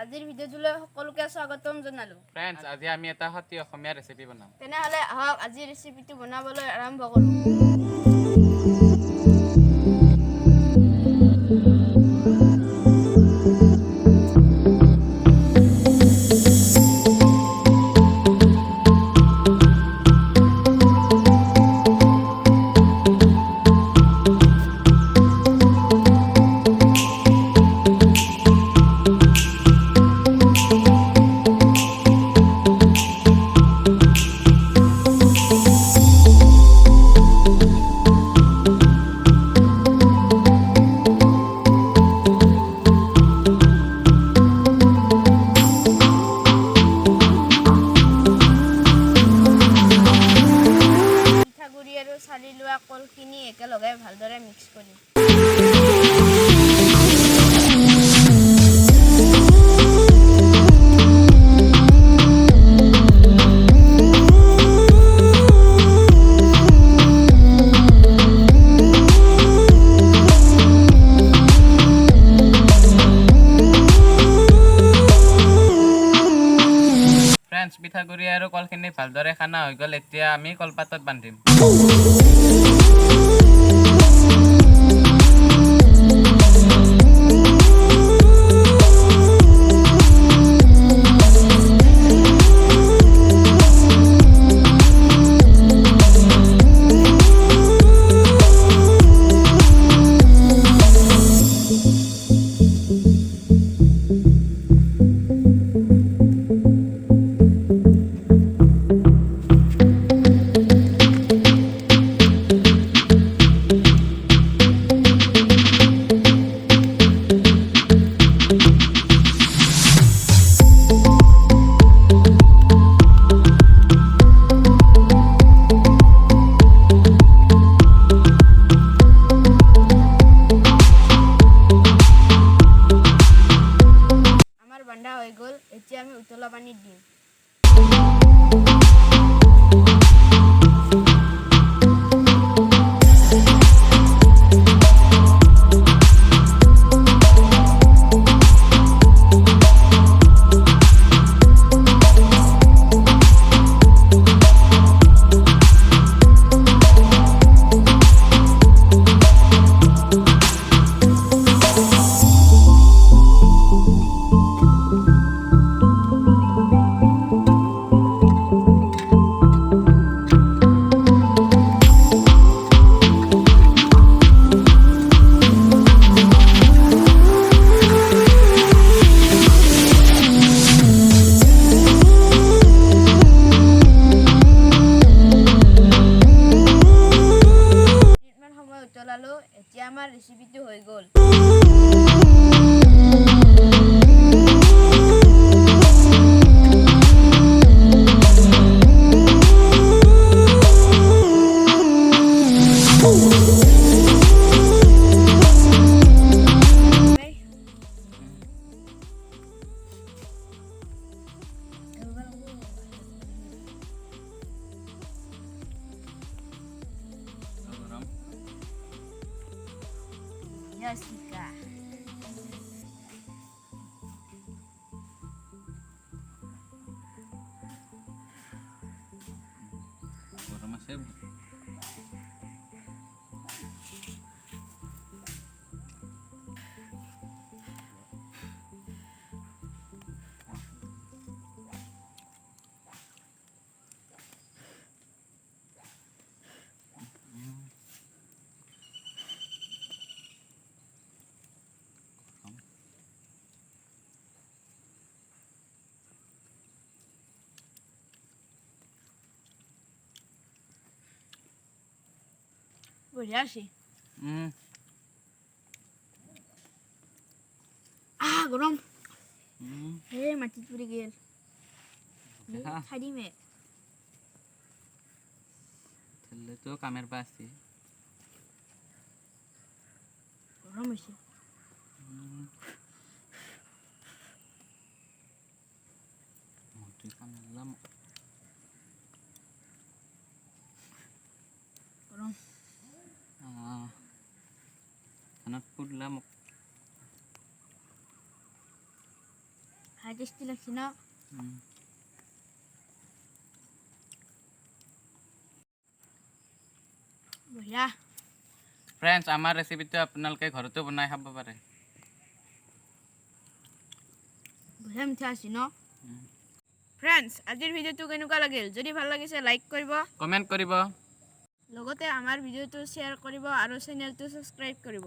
আজিৰ ভিডিঅ'টোলৈ সকলোকে স্বাগতম জনালোঁ। ফ্ৰেণ্ডছ, আজি আমি এটা সতি অসমীয়া ৰেচিপি বনাম। তেনেহ'লে আহক আজি ৰেচিপিটো বনাবলৈ আৰম্ভ কৰোঁ। পিঠাগুড়ি আৰু চালি লোৱা কলখিনি একেলগে ভালদৰে মিক্স কৰিম। ফ্ৰেণ্ডছ, পিঠাগুড়ি আৰু কলখিনি ভালদৰে খানা হৈ গ'ল। এতিয়া আমি কলপাতত বান্ধিম। বান্ধা হৈ গ'ল। এতিয়া আমি উতলা পানীত দিম। উতলালো। এতিয়া আমাৰ ৰেচিপিটো হৈ গ'ল। Jessica. গৰম আছে। বঢ়িয়া আছে। গৰম। মাটিত পৰি গেল। খাই দিমে। তো কামের পা আসছি। গরম হয়েছে। গরম। খানাত পুড়লাম। খাই টেষ্টি লাগছে ন বঢ়িয়া ফ্ৰেণ্ডছ আমাৰ ৰেচিপিটো আপোনালোকে ঘৰতো বনাই খাব পাৰে বঢ়িয়া মিঠা আছে ন ফ্ৰেণ্ডছ আজিৰ ভিডিঅ'টো কেনেকুৱা লাগিল যদি ভাল লাগিছে লাইক কৰিব কমেণ্ট কৰিব লগতে আমাৰ ভিডিঅ'টো শ্বেয়াৰ কৰিব আৰু চেনেলটো ছাবস্ক্ৰাইব কৰিব